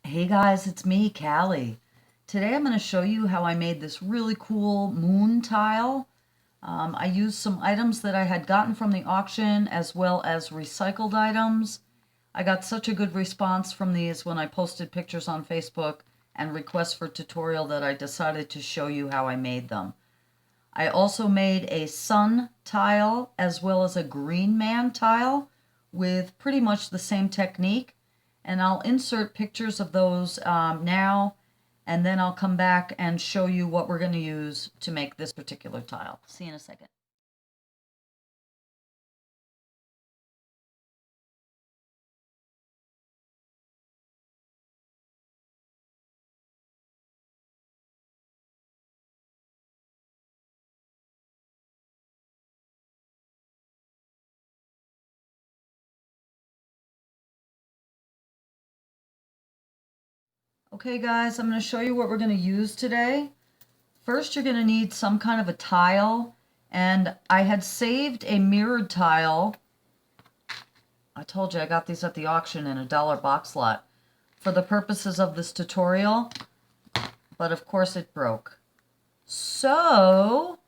Hey guys, it's me, Cali. Today I'm going to show you how I made this really cool moon tile. I used some items that I had gotten from the auction as well as recycled items. I got such a good response from these when I posted pictures on Facebook and requests for tutorial that I decided to show you how I made them. I also made a sun tile as well as a green man tile with pretty much the same technique. And I'll insert pictures of those now, and then I'll come back and show you what we're going to use to make this particular tile. See you in a second. Okay guys, I'm going to show you what we're going to use today. First, you're going to need some kind of a tile, and I had saved a mirrored tile. I told you I got these at the auction in a dollar box lot for the purposes of this tutorial, but of course it broke. So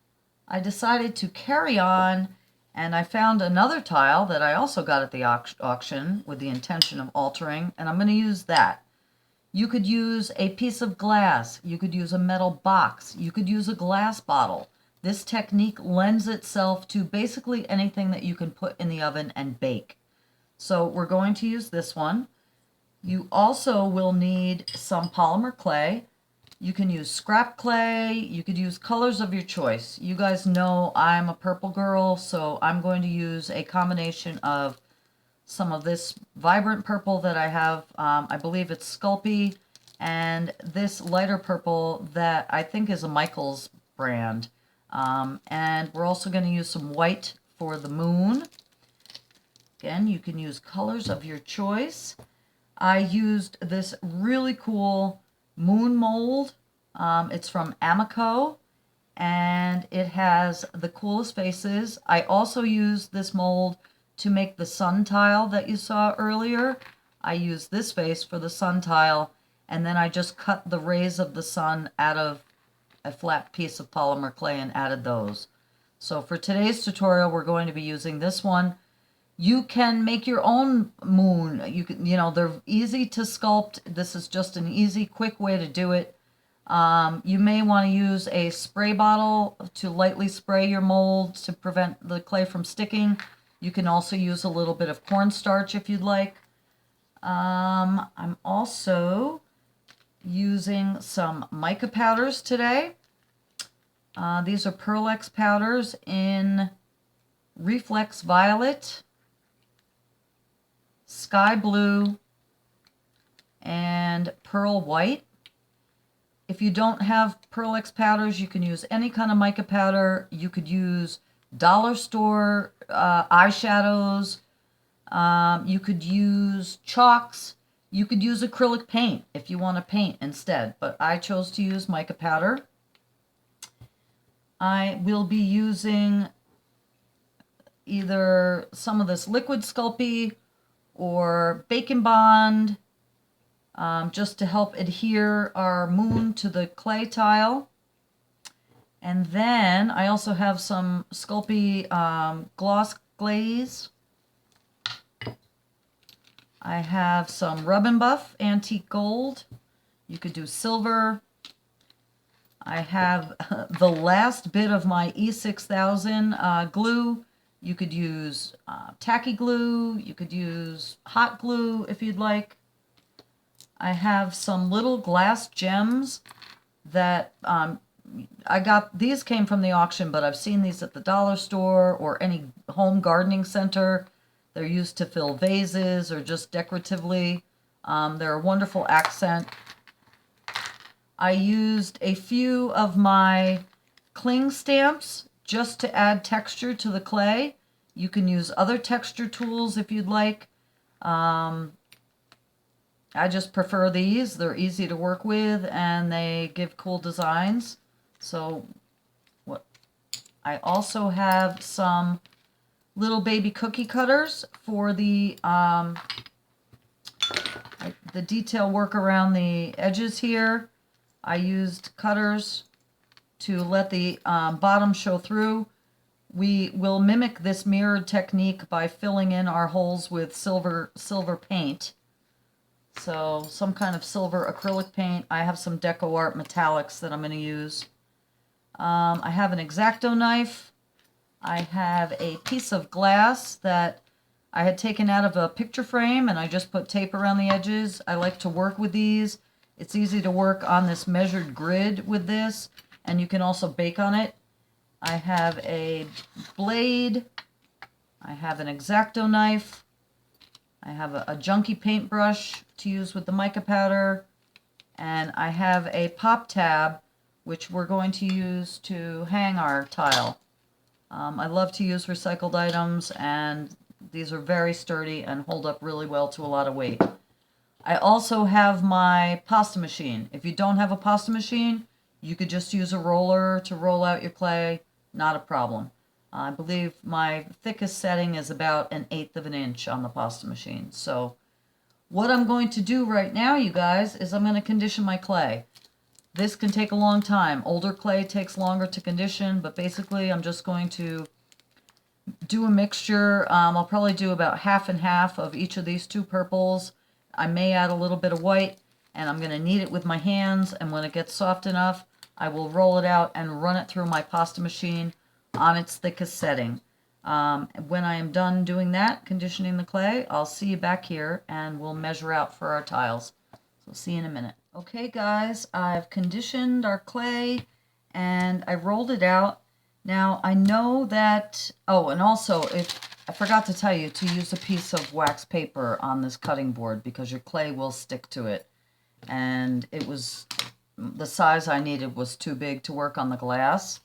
I decided to carry on, and I found another tile that I also got at the auction with the intention of altering, and I'm going to use that. You could use a piece of glass. You could use a metal box. You could use a glass bottle. This technique lends itself to basically anything that you can put in the oven and bake. So we're going to use this one. You also will need some polymer clay. You can use scrap clay. You could use colors of your choice. You guys know I'm a purple girl, so I'm going to use a combination of some of this vibrant purple that I have. I believe it's Sculpey, and this lighter purple that I think is a Michaels brand. And we're also going to use some white for the moon. Again, you can use colors of your choice. I used this really cool moon mold. It's from Amico, and it has the coolest faces. I also used this mold to make the sun tile that you saw earlier. I used this face for the sun tile, and then I just cut the rays of the sun out of a flat piece of polymer clay and added those. So for today's tutorial, we're going to be using this one. You can make your own moon. They're easy to sculpt. This is just an easy, quick way to do it. You may want to use a spray bottle to lightly spray your mold to prevent the clay from sticking. You can also use a little bit of cornstarch if you'd like. I'm also using some mica powders today. These are Pearl-Ex powders in Reflex Violet, Sky Blue, and Pearl White. If you don't have Pearl-Ex powders, you can use any kind of mica powder. You could use dollar store eyeshadows. You could use chalks. You could use acrylic paint if you want to paint instead, but I chose to use mica powder. I will be using either some of this liquid Sculpey or Bacon Bond, just to help adhere our moon to the clay tile. And then I also have some Sculpey gloss glaze. I have some Rub and Buff Antique Gold. You could do silver. I have the last bit of my E6000 glue. You could use tacky glue. You could use hot glue if you'd like. I have some little glass gems that I got. These came from the auction, but I've seen these at the dollar store or any home gardening center. They're used to fill vases or just decoratively. They're a wonderful accent. I used a few of my cling stamps just to add texture to the clay. You can use other texture tools if you'd like. I just prefer these. They're easy to work with and they give cool designs. So I also have some little baby cookie cutters for the The detail work around the edges here, I used cutters to let the bottom show through. We will mimic this mirrored technique by filling in our holes with silver paint. So some kind of silver acrylic paint. I have some Decor metallics that I'm going to use. I have an X-Acto knife. I have a piece of glass that I had taken out of a picture frame and I just put tape around the edges. I like to work with these. It's easy to work on this measured grid with this, and you can also bake on it. I have a blade. I have an X-Acto knife. I have a junky paintbrush to use with the mica powder. And I have a pop tab, which we're going to use to hang our tile. I love to use recycled items, and these are very sturdy and hold up really well to a lot of weight. I also have my pasta machine. If you don't have a pasta machine, you could just use a roller to roll out your clay. Not a problem. I believe my thickest setting is about 1/8 of an inch on the pasta machine. So what I'm going to do right now, you guys, is I'm going to condition my clay. This can take a long time. Older clay takes longer to condition, but basically I'm just going to do a mixture. I'll probably do about half and half of each of these two purples. I may add a little bit of white, and I'm going to knead it with my hands, and when it gets soft enough, I will roll it out and run it through my pasta machine on its thickest setting. When I am done doing that, conditioning the clay, I'll see you back here and we'll measure out for our tiles. So see you in a minute. Okay guys, I've conditioned our clay and I rolled it out. Now I know that, oh, and also if I forgot to tell you to use a piece of wax paper on this cutting board because your clay will stick to it. And it was, the size I needed was too big to work on the glass.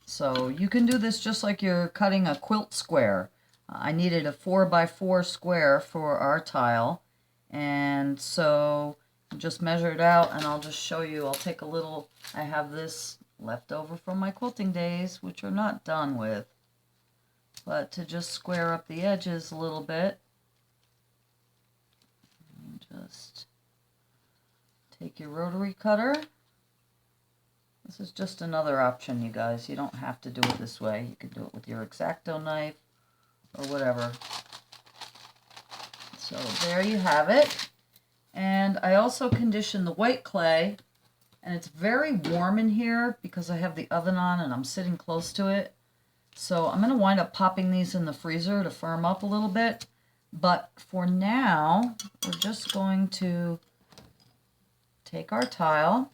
So you can do this just like you're cutting a quilt square. I needed a 4x4 square for our tile. And so just measure it out and I'll just show you. I'll take a little, I have this left over from my quilting days, which are not done with. But to just square up the edges a little bit. Just take your rotary cutter. This is just another option, you guys. You don't have to do it this way. You can do it with your X-Acto knife or whatever. So there you have it. And I also conditioned the white clay. And it's very warm in here because I have the oven on and I'm sitting close to it. So I'm going to wind up popping these in the freezer to firm up a little bit. But for now, we're just going to take our tile.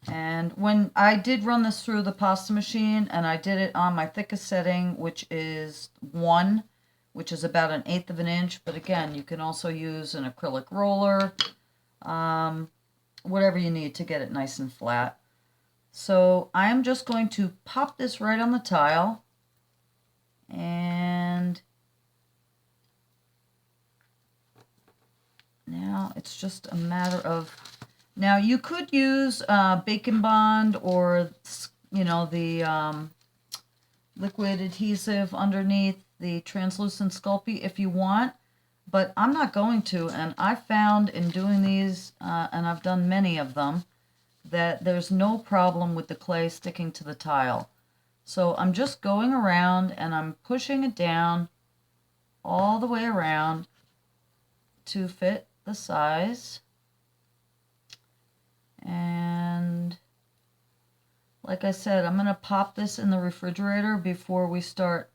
And when I did run this through the pasta machine, and I did it on my thickest setting, which is 1, which is about 1/8 of an inch. But again, you can also use an acrylic roller, whatever you need to get it nice and flat. So I am just going to pop this right on the tile. And now it's just a matter of... Now you could use Bacon Bond or, you know, the liquid adhesive underneath the translucent Sculpey if you want, but I'm not going to. And I found in doing these, and I've done many of them, that there's no problem with the clay sticking to the tile. So I'm just going around and I'm pushing it down all the way around to fit the size. And like I said, I'm going to pop this in the refrigerator before we start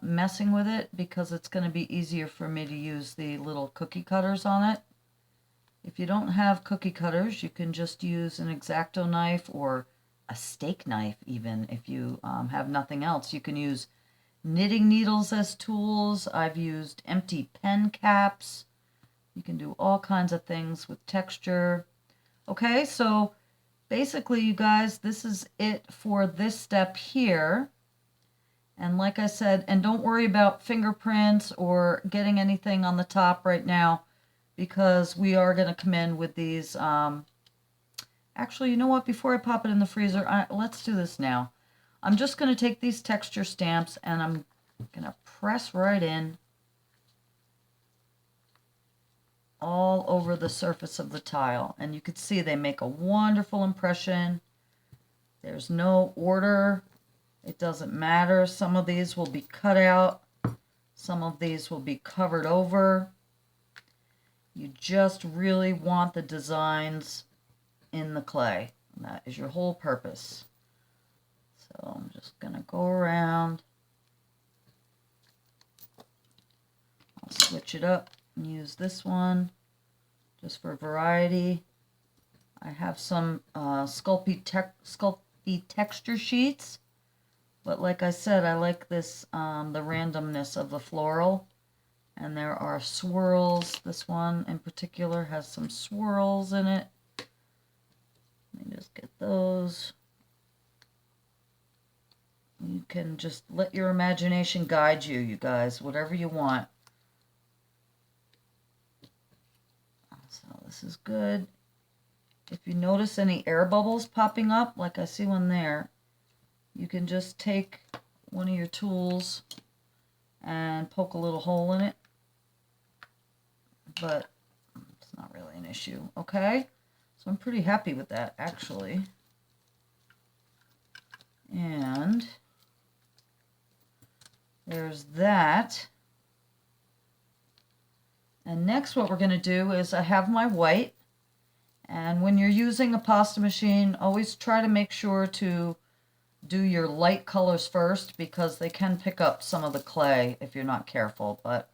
messing with it because it's going to be easier for me to use the little cookie cutters on it. If you don't have cookie cutters, you can just use an X-Acto knife or a steak knife even. If you have nothing else, you can use knitting needles as tools. I've used empty pen caps. You can do all kinds of things with texture. Okay, so basically, you guys, this is it for this step here. And like I said, and don't worry about fingerprints or getting anything on the top right now, because we are going to come in with these. Actually, you know what? Before I pop it in the freezer, let's do this now. I'm just going to take these texture stamps and I'm going to press right in. all over the surface of the tile. And you can see they make a wonderful impression. There's no order. It doesn't matter. Some of these will be cut out. Some of these will be covered over. You just really want the designs in the clay. And that is your whole purpose. So I'm just going to go around. I'll switch it up and use this one just for variety. I have some sculpey texture sheets, but like I said, I like this, the randomness of the floral. And there are swirls. This one in particular has some swirls in it. Let me just get those. You can just let your imagination guide you, you guys, whatever you want. So this is good. If you notice any air bubbles popping up, like I see one there, you can just take one of your tools and poke a little hole in it. But it's not really an issue, okay? So I'm pretty happy with that, actually. And there's that. And next what we're going to do is I have my white. And when you're using a pasta machine, always try to make sure to do your light colors first, because they can pick up some of the clay if you're not careful. But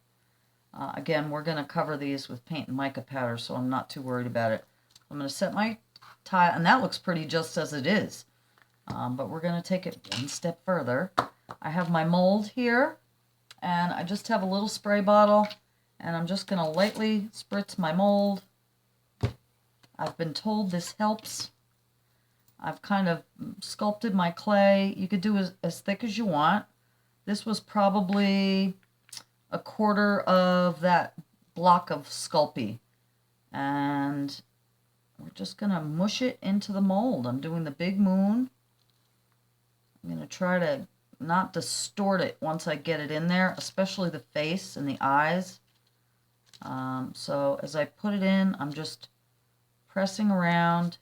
again, we're going to cover these with paint and mica powder, so I'm not too worried about it. I'm going to set my tile, and that looks pretty just as it is. But we're going to take it one step further. I have my mold here, and I just have a little spray bottle, and I'm just going to lightly spritz my mold. I've been told this helps. I've kind of sculpted my clay. You could do as thick as you want. This was probably a quarter of that block of Sculpey. And we're just going to mush it into the mold. I'm doing the big moon. I'm going to try to not distort it once I get it in there, especially the face and the eyes. So as I put it in, I'm just pressing around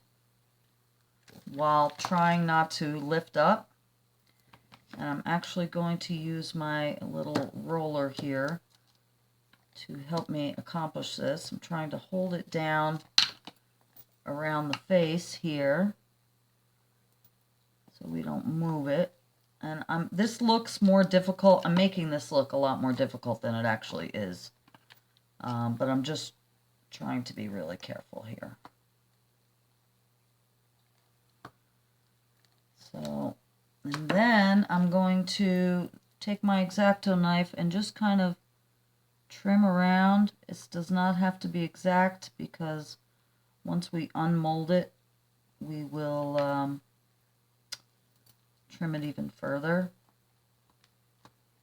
while trying not to lift up. And I'm actually going to use my little roller here to help me accomplish this. I'm trying to hold it down around the face here so we don't move it. And this looks more difficult. I'm making this look a lot more difficult than it actually is. But I'm just trying to be really careful here. So, and then I'm going to take my X-Acto knife and just kind of trim around. It does not have to be exact, because once we unmold it, we will trim it even further.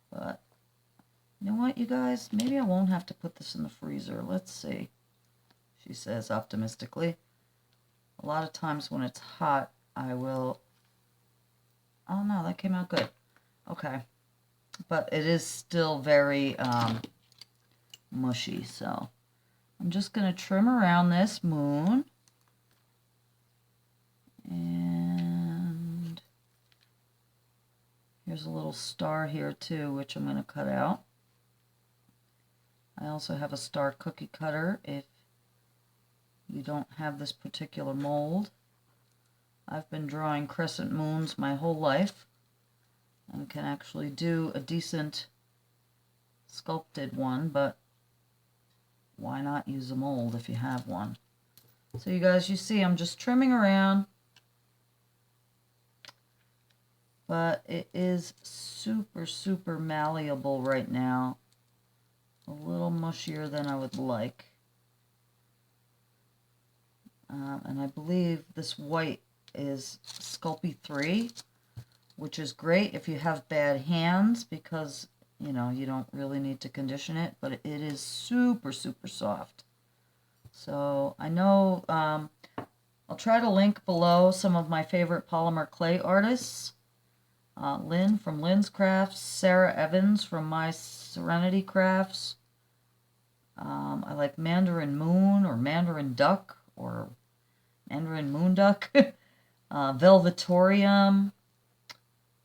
But you know what, you guys? Maybe I won't have to put this in the freezer. Let's see, she says optimistically. A lot of times when it's hot, I will... Oh no, that came out good. Okay. But it is still very mushy, so I'm just going to trim around this moon. And here's a little star here too, which I'm going to cut out. I also have a star cookie cutter if you don't have this particular mold. I've been drawing crescent moons my whole life and can actually do a decent sculpted one, but why not use a mold if you have one? So you guys, you see I'm just trimming around, but it is super, super malleable right now. A little mushier than I would like. And I believe this white is Sculpey 3, which is great if you have bad hands, because you know you don't really need to condition it, but it is super, super soft. So I know I'll try to link below some of my favorite polymer clay artists. Lynn from Lynn's Crafts, Sarah Evans from My Serenity Crafts, I like Mandarin Moon or Mandarin Duck or Mandarin Moon Duck. Velvetorium.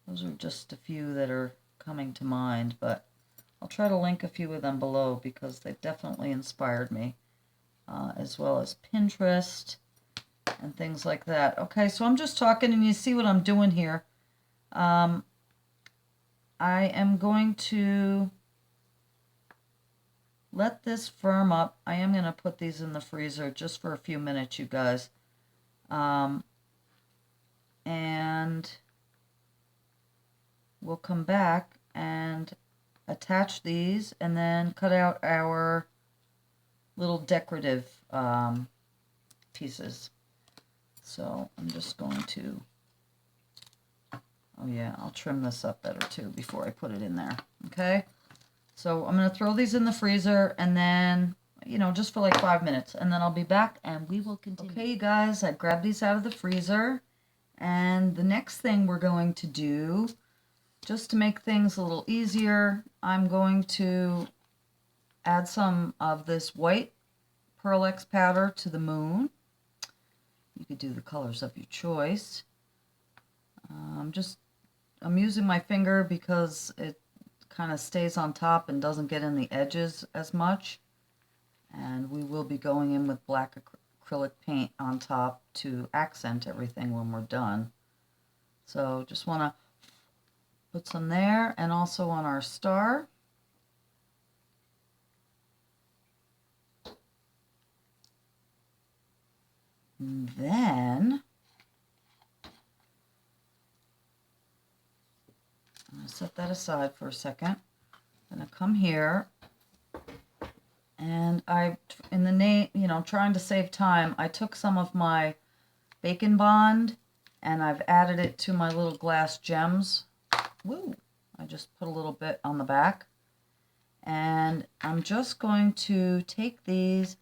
Those are just a few that are coming to mind, but I'll try to link a few of them below because they've definitely inspired me, as well as Pinterest and things like that. Okay, so I'm just talking and you see what I'm doing here. I am going to let this firm up. I am going to put these in the freezer just for a few minutes, you guys. And we'll come back and attach these and then cut out our little decorative pieces. So I'm just going to, oh yeah, I'll trim this up better too before I put it in there. Okay, so I'm going to throw these in the freezer and then, you know, just for like 5 minutes, and then I'll be back and we will continue. Okay, you guys, I grabbed these out of the freezer, and the next thing we're going to do, just to make things a little easier, I'm going to add some of this white Pearl X powder to the moon. You could do the colors of your choice. I'm using my finger because it kind of stays on top and doesn't get in the edges as much. And we will be going in with black acrylic paint on top to accent everything when we're done. So just want to put some there and also on our star. And then I'm going to set that aside for a second. I'm going to come here, and in the name, you know, trying to save time, I took some of my Bacon Bond and I've added it to my little glass gems. Woo! I just put a little bit on the back, and I'm just going to take these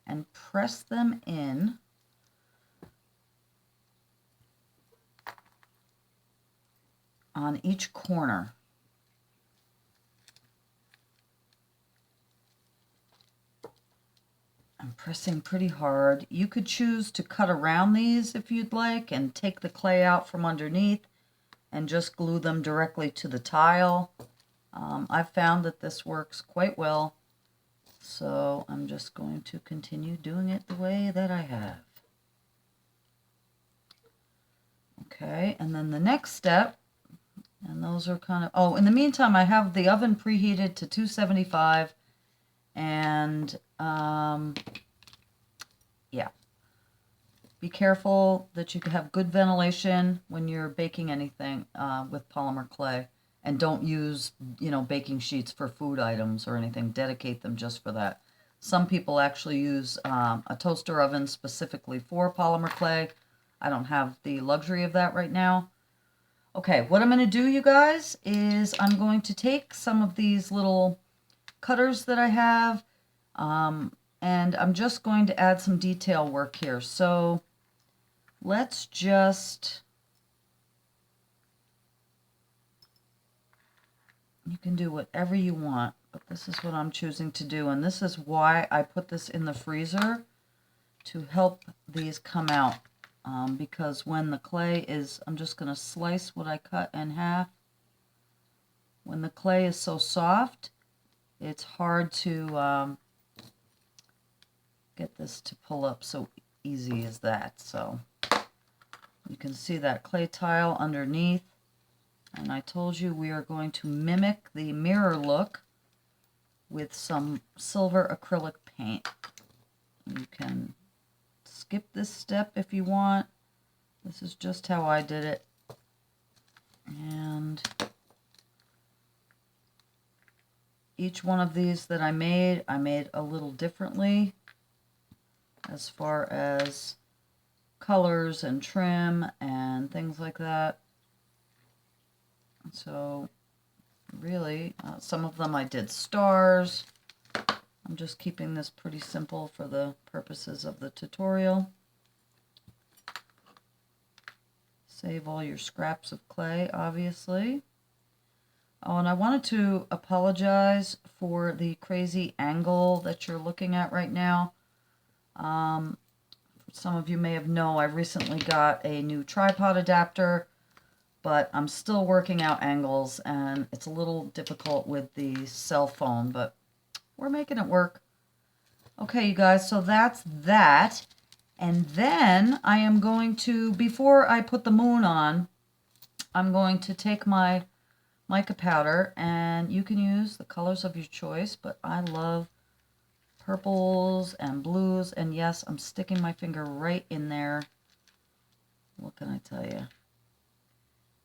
and press them in on each corner. I'm pressing pretty hard. You could choose to cut around these if you'd like and take the clay out from underneath and just glue them directly to the tile. I've found that this works quite well, so I'm just going to continue doing it the way that I have. Okay, and then the next step, and those are kind of, oh, in the meantime, I have the oven preheated to 275, and yeah, be careful that you have good ventilation when you're baking anything with polymer clay, and don't use, you know, baking sheets for food items or anything. Dedicate them just for that. Some people actually use a toaster oven specifically for polymer clay. I don't have the luxury of that right now. Okay, what I'm going to do, you guys, is I'm going to take some of these little cutters that I have, and I'm just going to add some detail work here. So let's just, you can do whatever you want, but this is what I'm choosing to do, and this is why I put this in the freezer, to help these come out. Because when the clay is, I'm just going to slice what I cut in half. When the clay is so soft, it's hard to get this to pull up so easy as that. So you can see that clay tile underneath. And I told you we are going to mimic the mirror look with some silver acrylic paint. You can skip this step if you want. This is just how I did it. And each one of these that I made a little differently as far as colors and trim and things like that. So really, some of them I did stars. I'm just keeping this pretty simple for the purposes of the tutorial. Save all your scraps of clay, obviously. Oh, and I wanted to apologize for the crazy angle that you're looking at right now. Some of you may have known I recently got a new tripod adapter, but I'm still working out angles, and it's a little difficult with the cell phone, but we're making it work. Okay, you guys, so that's that. And then I am going to, before I put the moon on, I'm going to take my mica powder, and you can use the colors of your choice, but I love purples and blues, and yes, I'm sticking my finger right in there. What can I tell you?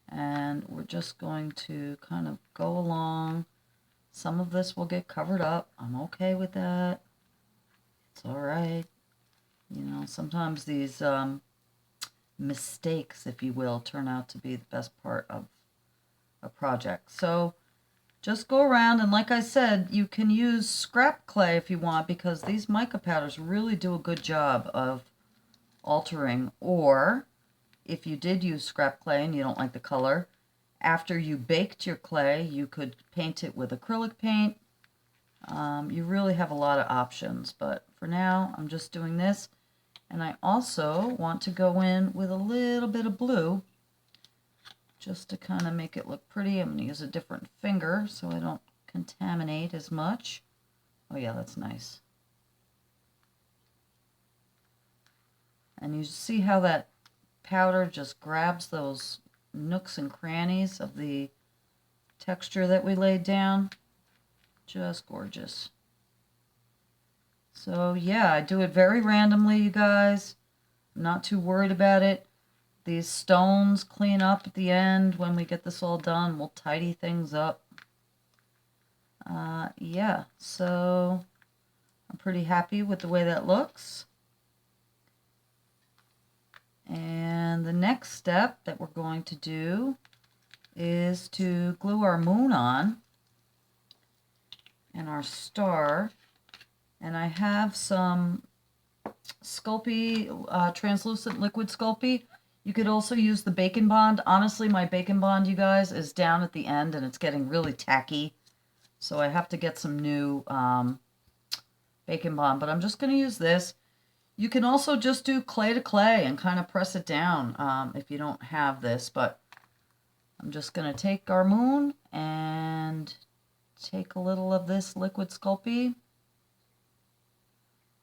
And we're just going to kind of go along. Some of this will get covered up. I'm okay with that. It's all right. You know, sometimes these mistakes, if you will, turn out to be the best part of a project. So just go around, and like I said, you can use scrap clay if you want, because these mica powders really do a good job of altering. Or if you did use scrap clay and you don't like the color, after you baked your clay, you could paint it with acrylic paint. You really have a lot of options, but for now, I'm just doing this. And I also want to go in with a little bit of blue, just to kind of make it look pretty. I'm going to use a different finger so I don't contaminate as much. Oh yeah, that's nice. And you see how that powder just grabs those nooks and crannies of the texture that we laid down. Just gorgeous. So yeah, I do it very randomly, you guys. I'm not too worried about it. These stones clean up at the end when we get this all done. We'll tidy things up. Yeah, so I'm pretty happy with the way that looks. And the next step that we're going to do is to glue our moon on and our star. And I have some Sculpey, translucent liquid Sculpey. You could also use the Bacon Bond. Honestly, my Bacon Bond, you guys, is down at the end and it's getting really tacky. So I have to get some new Bacon Bond, but I'm just going to use this. You can also just do clay to clay and kind of press it down if you don't have this, but I'm just going to take our moon and take a little of this liquid Sculpey.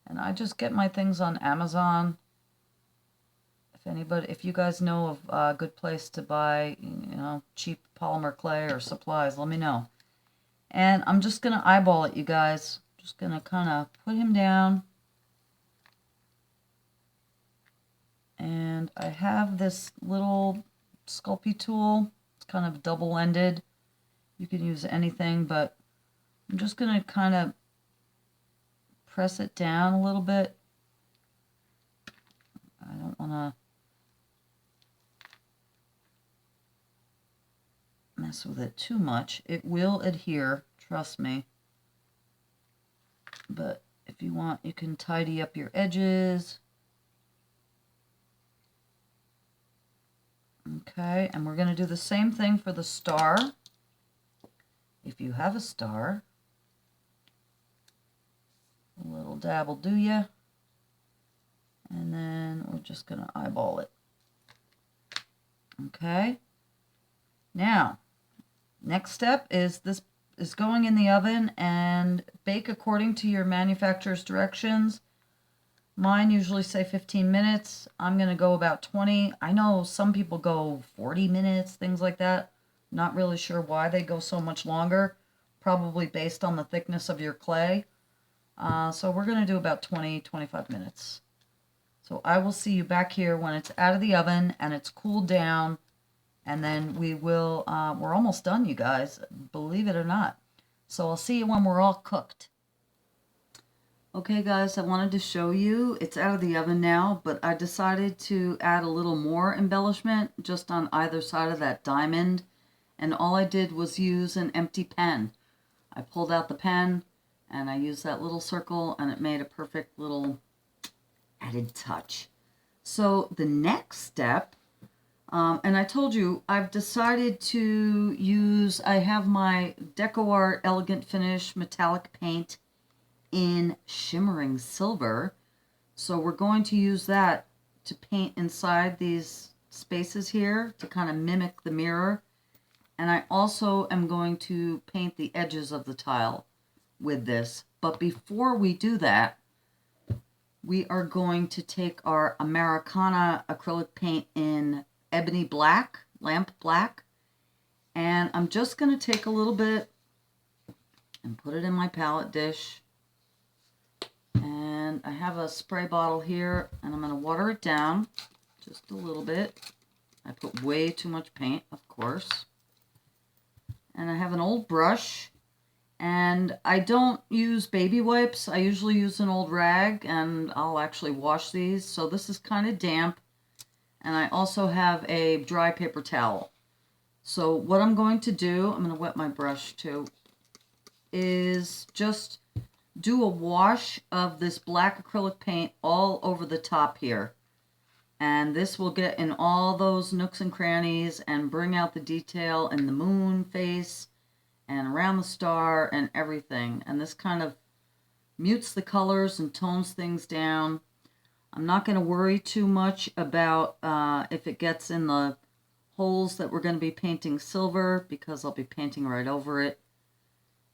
And I just get my things on Amazon. If you guys know of a good place to buy, you know, cheap polymer clay or supplies, let me know. And I'm just going to eyeball it, you guys. Just going to kind of put him down. And I have this little Sculpey tool. It's kind of double-ended. You can use anything, but I'm just going to kind of press it down a little bit. I don't want to mess with it too much. It will adhere, trust me. But if you want, you can tidy up your edges. Okay, and we're going to do the same thing for the star. If you have a star, a little dab will do ya. And then we're just going to eyeball it. Okay. Now, next step is this is going in the oven and bake according to your manufacturer's directions. Mine usually say 15 minutes. I'm going to go about 20. I know some people go 40 minutes, things like that. Not really sure why they go so much longer. Probably based on the thickness of your clay. So we're going to do about 20-25 minutes. So I will see you back here when it's out of the oven and it's cooled down. And then we will, we're almost done, you guys, believe it or not. So I'll see you when we're all cooked. Okay, guys, I wanted to show you. It's out of the oven now, but I decided to add a little more embellishment just on either side of that diamond. And all I did was use an empty pen. I pulled out the pen and I used that little circle and it made a perfect little added touch. So the next step, And I told you, I've decided to use, I have my Decor Elegant Finish metallic paint in shimmering silver. So we're going to use that to paint inside these spaces here to kind of mimic the mirror. And I also am going to paint the edges of the tile with this. But before we do that, we are going to take our Americana acrylic paint in ebony black, lamp black, and I'm just going to take a little bit and put it in my palette dish. And I have a spray bottle here, and I'm going to water it down just a little bit. I put way too much paint, of course. And I have an old brush, and I don't use baby wipes. I usually use an old rag, and I'll actually wash these. So this is kind of damp. And I also have a dry paper towel. So what I'm going to do, I'm going to wet my brush too, is just do a wash of this black acrylic paint all over the top here. And this will get in all those nooks and crannies and bring out the detail in the moon face and around the star and everything. And this kind of mutes the colors and tones things down. I'm not going to worry too much about if it gets in the holes that we're going to be painting silver, because I'll be painting right over it.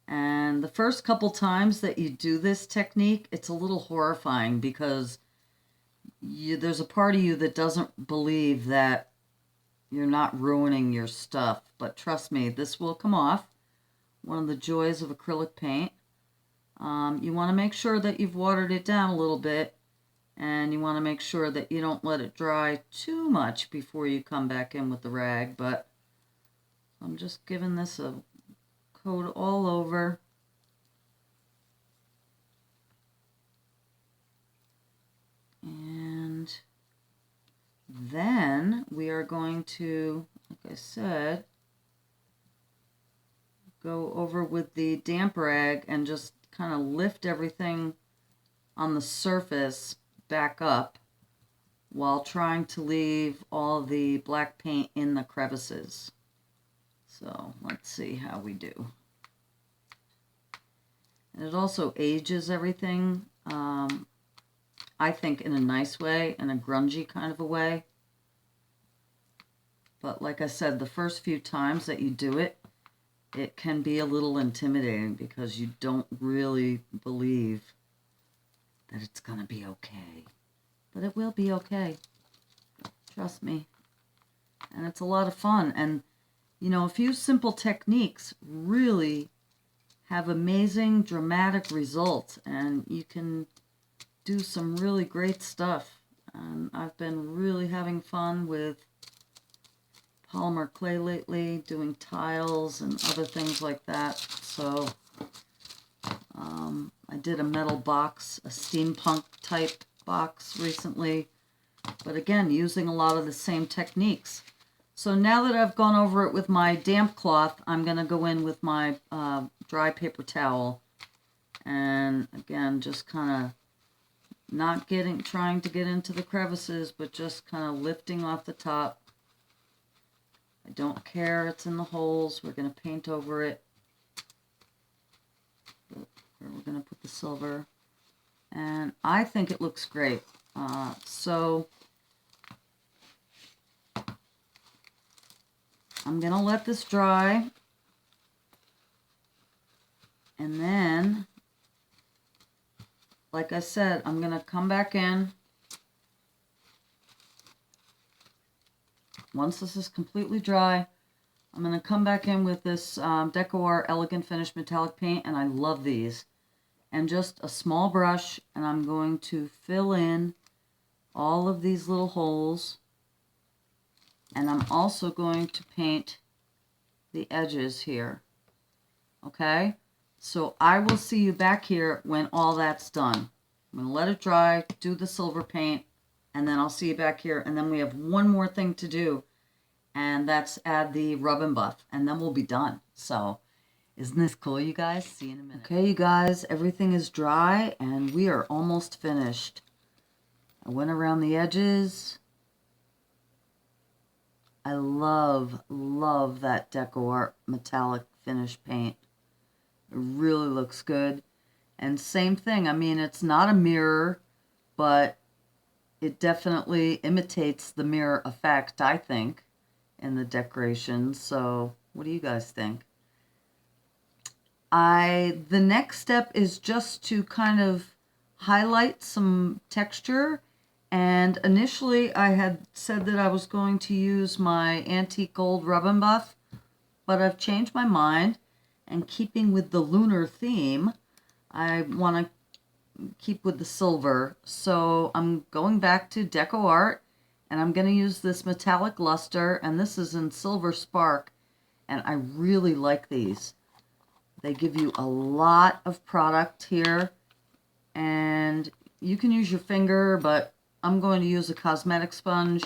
And the first couple times that you do this technique, it's a little horrifying because there's a part of you that doesn't believe that you're not ruining your stuff. But trust me, this will come off. One of the joys of acrylic paint. You want to make sure that you've watered it down a little bit. And you want to make sure that you don't let it dry too much before you come back in with the rag. But I'm just giving this a coat all over. And then we are going to, like I said, go over with the damp rag and just kind of lift everything on the surface back up while trying to leave all the black paint in the crevices. So let's see how we do. And it also ages everything, I think, in a nice way, in a grungy kind of a way. But like I said, the first few times that you do it, it can be a little intimidating because you don't really believe that it's going to be okay. But it will be okay. Trust me. And it's a lot of fun. And, you know, a few simple techniques really have amazing dramatic results. And you can do some really great stuff. And I've been really having fun with polymer clay lately, doing tiles and other things like that. So I did a metal box, a steampunk type box recently, but again, using a lot of the same techniques. So now that I've gone over it with my damp cloth, I'm going to go in with my dry paper towel. And again, just kind of not trying to get into the crevices, but just kind of lifting off the top. I don't care, it's in the holes. We're going to paint over it. We're going to put the silver. And I think it looks great. So I'm going to let this dry. And then, like I said, I'm going to come back in. Once this is completely dry, I'm going to come back in with this Decor Elegant Finish Metallic Paint, and I love these. And just a small brush, and I'm going to fill in all of these little holes. And I'm also going to paint the edges here. Okay? So I will see you back here when all that's done. I'm going to let it dry, do the silver paint, and then I'll see you back here. And then we have one more thing to do, and that's add the rub and buff, and then we'll be done. So isn't this cool, you guys? See you in a minute. Okay, you guys, everything is dry, and we are almost finished. I went around the edges. I love that Decor metallic finish paint. It really looks good. And same thing, I mean, it's not a mirror, but it definitely imitates the mirror effect, I think, in the decorations. So what do you guys think? The next step is just to kind of highlight some texture. And initially I had said that I was going to use my antique gold rub and buff, but I've changed my mind. And keeping with the lunar theme, I want to keep with the silver. So I'm going back to Deco Art, and I'm going to use this metallic luster, and this is in Silver Spark, and I really like these. They give you a lot of product here, and you can use your finger, but I'm going to use a cosmetic sponge,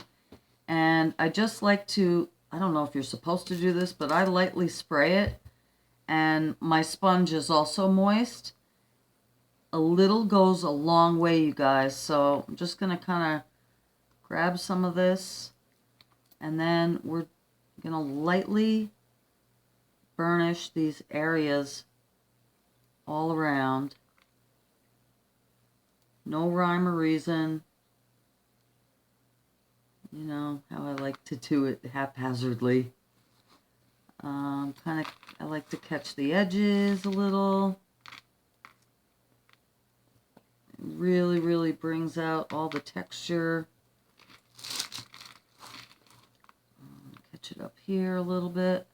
and I just like to, I don't know if you're supposed to do this, but I lightly spray it, and my sponge is also moist. A little goes a long way, you guys, so I'm just going to kind of grab some of this, and then we're going to lightly burnish these areas all around. No rhyme or reason. You know how I like to do it haphazardly. I like to catch the edges a little. It really brings out all the texture. Catch it up here a little bit.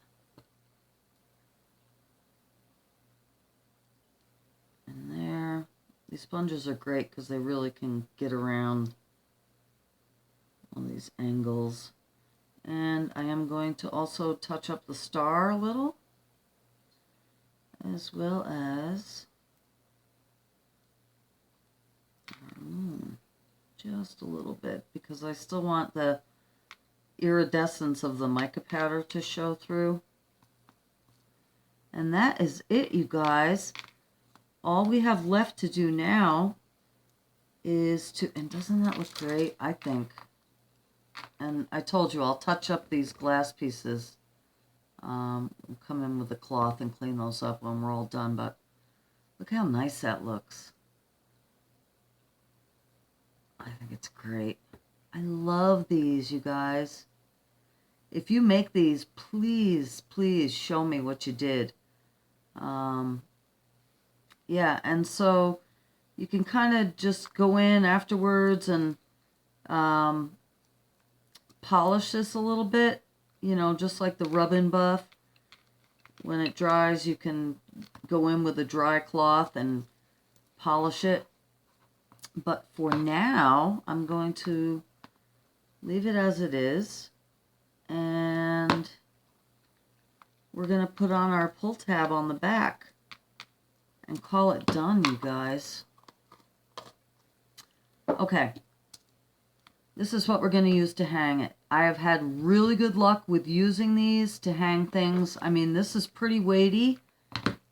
And there. These sponges are great because they really can get around all these angles. And I am going to also touch up the star a little, as well as our moon, just a little bit, because I still want the iridescence of the mica powder to show through. And that is it, you guys. All we have left to do now is to, and doesn't that look great? I think. And I told you I'll touch up these glass pieces. We'll come in with a cloth and clean those up when we're all done, but look how nice that looks. I think it's great. I love these, you guys. If you make these, please show me what you did. Yeah, and so you can kind of just go in afterwards and polish this a little bit, you know, just like the rub and buff. When it dries, you can go in with a dry cloth and polish it. But for now, I'm going to leave it as it is, and we're going to put on our pull tab on the back and call it done, you guys. Okay. This is what we're going to use to hang it. I have had really good luck with using these to hang things. I mean, this is pretty weighty,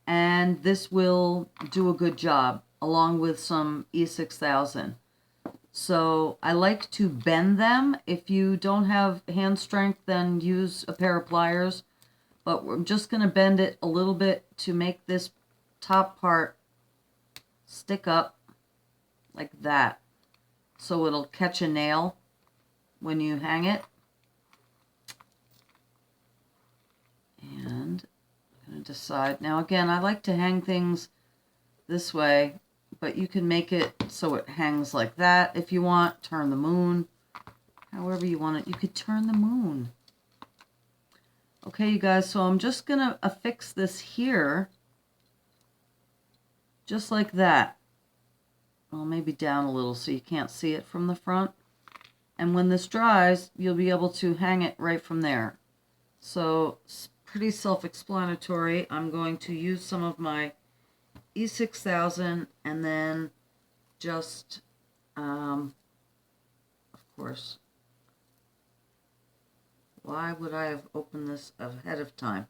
and this will do a good job, along with some E6000. So I like to bend them. If you don't have hand strength, then use a pair of pliers. But we're just going to bend it a little bit to make this top part stick up like that, so it'll catch a nail when you hang it. And I'm going to decide. Now again, I like to hang things this way, but you can make it so it hangs like that if you want. Turn the moon. However you want it. You could turn the moon. Okay, you guys, so I'm just going to affix this here. Just like that. Well, maybe down a little so you can't see it from the front. And when this dries, you'll be able to hang it right from there. So it's pretty self-explanatory. I'm going to use some of my E6000 and then just, of course, why would I have opened this ahead of time?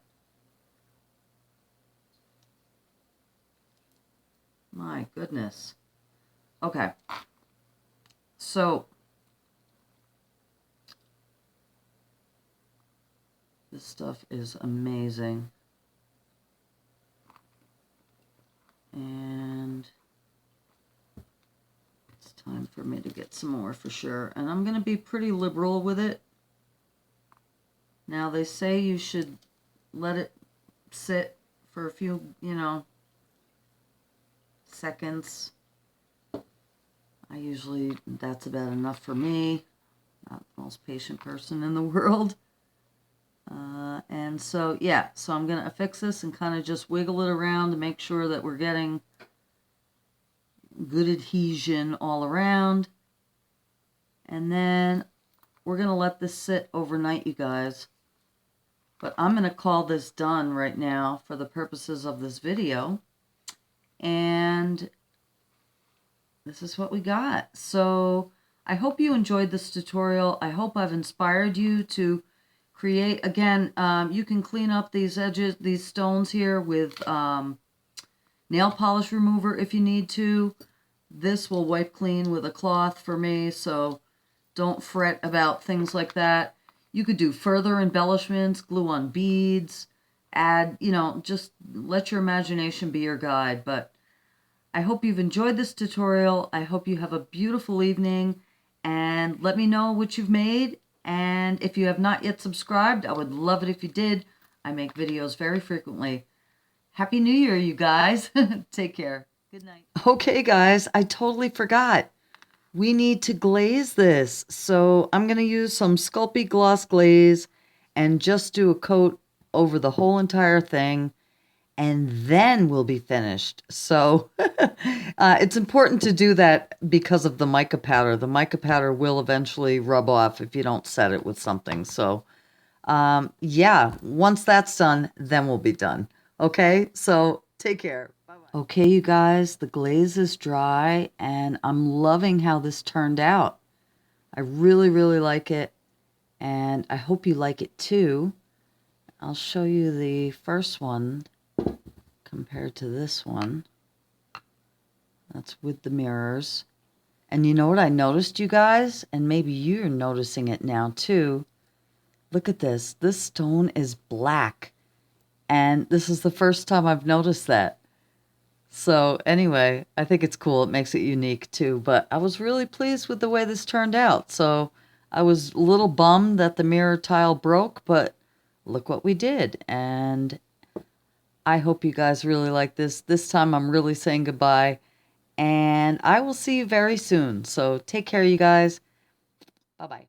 My goodness. Okay. So This stuff is amazing. And it's time for me to get some more for sure. And I'm going to be pretty liberal with it. Now, they say you should let it sit for a few, you know, seconds. I usually, that's about enough for me. Not the most patient person in the world. And so, yeah, so I'm going to affix this and kind of just wiggle it around to make sure that we're getting good adhesion all around. And then we're going to let this sit overnight, you guys. But I'm going to call this done right now for the purposes of this video. And this is what we got. So I hope you enjoyed this tutorial. I hope I've inspired you to create. Again, you can clean up these edges, these stones here with nail polish remover if you need to. This will wipe clean with a cloth for me, so don't fret about things like that. You could do further embellishments, glue on beads, add, you know, just let your imagination be your guide. But I hope you've enjoyed this tutorial. I hope you have a beautiful evening, and let me know what you've made. And if you have not yet subscribed, I would love it if you did. I make videos very frequently. Happy New Year, you guys. Take care. Good night. Okay, guys, I totally forgot. We need to glaze this. So I'm going to use some Sculpey Gloss Glaze and just do a coat over the whole entire thing. And then we'll be finished. So it's important to do that because of the mica powder. The mica powder will eventually rub off if you don't set it with something. So yeah, once that's done, then we'll be done. Okay, so take care. Bye-bye. Okay, you guys, the glaze is dry, and I'm loving how this turned out. I really, really like it, and I hope you like it too. I'll show you the first one compared to this one. That's with the mirrors. And you know what I noticed, you guys? And maybe you're noticing it now too. Look at this. This stone is black. And this is the first time I've noticed that. So anyway, I think it's cool. It makes it unique too. But I was really pleased with the way this turned out. So I was a little bummed that the mirror tile broke, but look what we did. And I hope you guys really like this. This time I'm really saying goodbye. And I will see you very soon. So take care, you guys. Bye-bye.